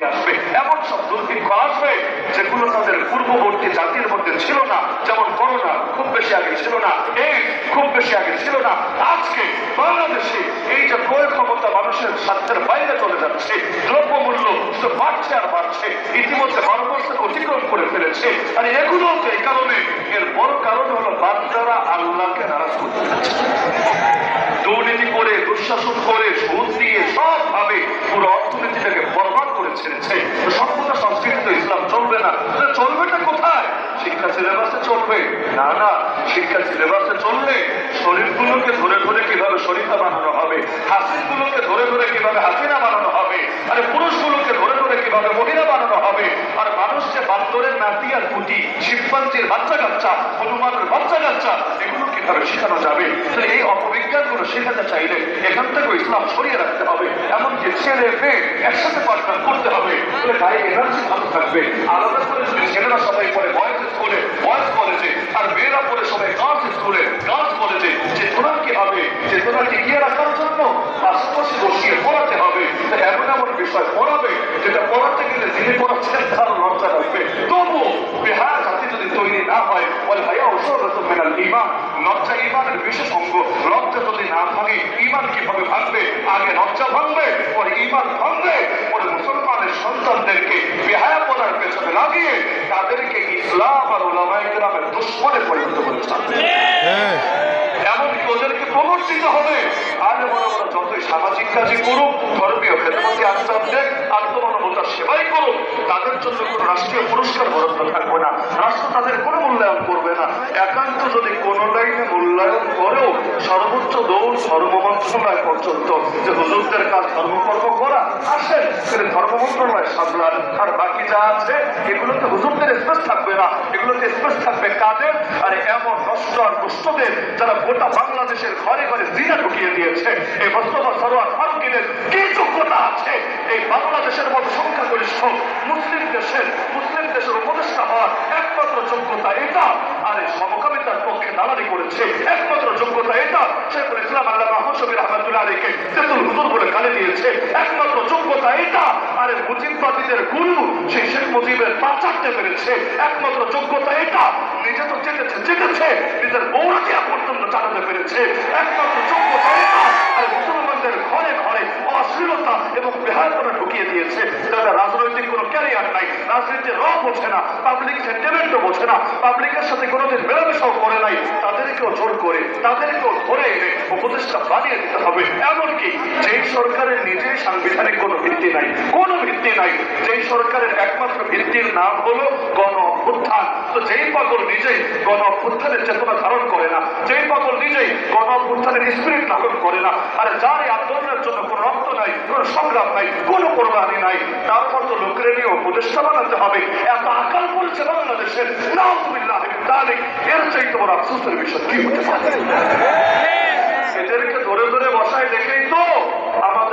আসবে, এমন সব দুর্ভিক্ষ আসবে যেগুলো তাদের পূর্ববর্তী জাতির মধ্যে ছিল না। যেমন করোনা খুব বেশি আগে ছিল না, এইডস খুব বেশি আগে ছিল না। আজকে বাংলাদেশে এই যে ক্রয় ক্ষমতা মানুষের স্বার্থের বাইরে চলে যাচ্ছে, দ্রব্যমূল্য বাড়ছে আর বাড়ছে, ইতিমধ্যে ভারতবর্ষকে অতিক্রম করে ফেলেছে। আর এগুলো এই কারণে, এর বড় কারণ হলো বাচ্চারা আল্লাহকে নারাজ করতে যাচ্ছে, দুর্নীতি করে, দুঃশাসন করে, সুদ দিয়ে সব ভাবে পুরো অর্থনীতিটাকে বরবাদ করে ছেড়েছে। সভ্যতা সংস্কৃতি তো ইসলাম চলবে না, চলবেটা কোথায়? শিক্ষা সিলেবাসে চলবে না? না, শিক্ষা সিলেবাসে চললে শরীরগুলোকে ধরে ধরে কিভাবে শরীফা বানানো হবে, হাসিনগুলোকে ধরে ধরে কিভাবে হাসিনা বানানো হবে, আরে পুরুষগুলোকে ধরে ধরে কিভাবে মহিলা বানানো হবে, আর মানুষ যে বান্দরের নাতি আর কুটি, শিম্পাঞ্জির বাচ্চা কাচ্চা, হনুমানের বাচ্চা কাচ্চা, এগুলো কিভাবে শেখানো যাবে? তো এই অপবিজ্ঞানগুলো শেখাতে চাইলে এখান থেকে ইসলাম সরিয়ে রাখতে হবে। এমনকি ছেলে মেয়ে একসাথে পাঠদান করতে হবে, তাহলে গায়ে এনার্জি ভালো থাকবে। আলাদা করে যদি ছেলেরা সবাই পড়ে বয়েজ স্কুলে, বয়েজ কলেজে, আর মেয়েরা পড়ে সবাই গার্লস স্কুলে, গার্লস কলেজে, চেতনা কি হবে? চেতনা টিকিয়ে রাখার জন্য পাশাপাশি বসিয়ে পড়াতে হবে। এমন এমন বিষয় পড়াবে যেটা পড়াতে গেলে যিনি পড়াচ্ছেন তার লজ্জা রাখবে। তবু বেহায়া জাতি যদি তৈরি না হয়, বলে ভাইয়া ওসব মেনাল ইমান, লজ্জা ইমানের বিশেষ অঙ্গ। লজ্জা যদি না ভাঙে ইমান কিভাবে ভাঙবে? আগে লজ্জা ভাঙবে, পরে ইমান ভাঙবে, পরে মুসলমানের সন্তানদেরকে বেহায়া পড়ার পেছনে লাগিয়ে তাদেরকে ইসলাম আর উলামায়ে কেরামের দুশমনে পরিণত করেছে। এমনকি ওদেরকে প্রবর্তিত হবে। আর বড় বড় যতই সামাজিক কাজই করুক, ধর্মীয় খেদমতে আঞ্জাম দেন, আত্মমানবতার সেবাই করুক, তাদের জন্য কোনো রাষ্ট্রীয় পুরস্কার বরাদ্দ থাকবে না, রাষ্ট্র তাদের কোনো মূল্যায়ন করবে না। একান্ত যদি কোনো লাইনে মূল্যায়ন করেও সর্বোচ্চ দৌড় ধর্ম মন্ত্রণালয় পর্যন্ত, যে হুজুরদের কাজ ধর্মকর্ম করা, আসেন সেটা ধর্ম মন্ত্রণালয় সামলান। আর বাকি যা আছে এগুলোতে হুজুরদের স্পেস থাকবে না, এগুলোতে স্পেস থাকবে কাদের? আর এমন নষ্ট আর দুষ্টদের যারা গোটা বাংলাদেশের ঘরে ঘরে জিনা ঢুকিয়ে দিয়েছে। এই মোস্তফা সরোয়ার ফারুকীদের কি যোগ্যতা আছে এই বাংলাদেশের মতো সংখ্যাগরিষ্ঠ মুসলিম দেশের উপদেষ্টা হওয়ার? একমাত্র যোগ্যতা এটা। আর এই সমকামিতার পক্ষে দালালি করেছে, একমাত্র যোগ্যতা এটা। শেখুল ইসলাম আল্লামা আহমদ শফি রহমাতুল্লাহ আলাইহিকে তেতুল হুজুর বলে গালি দিয়েছে, একমাত্র যোগ্যতা এটা। আরে মুজিববাদীদের গুরু সেই শেখ মুজিবের পা চাটতে পেরেছে, একমাত্র যোগ্যতা এটা। নিজে তো চেটেছে, নিজের বৌরাকে পর্যন্ত চালাতে পেরেছে, একমাত্র যোগ্যতা এটা। আর মুসলমানদের ঘরে ঘরে অশ্লীলতা এবং বেহায়াপনা ঢুকিয়ে দিয়েছে। তাদের রাজনৈতিক কোনো ক্যারিয়ার নাই, রাজনীতির রং বোঝে না, পাবলিক সেন্টিমেন্টও বোঝে না, পাবলিকের সাথে কোনোদিন মেলামেশাও করে নাই। তাদেরকেও জোর করে, তাদেরকেও ধরে এনে উপদেষ্টা বানিয়ে দিতে হবে। এমনকি যেই সরকারের নিজেই সাংবিধানিক কোনো ভিত্তি নাই, কোনো ভিত্তি নাই, যেই সরকারের একমাত্র ভিত্তির নাম হলো গণ অভ্যুত্থান। তো যেই পাগল নিজেই গণ অভ্যুত্থানের চেতনা ধারণ করে না, যেই পাগল নিজেই গণ অভ্যুত্থানের স্পিরিট ধারণ করে না, আর যার এই আন্দোলনের জন্য কোনো রক্ত নাই, কোনো সংগ্রাম নাই, কোনো কোরবানি নাই, তার মতো লোকের নিয়ে উপদেষ্টা বানাতে হবে। এত আকাল পড়েছে বাংলাদেশের, নাউযুবিল্লাহি মিন যালিক। এর চাইতে বড় আফসোসের বিষয় কি হতে পারে?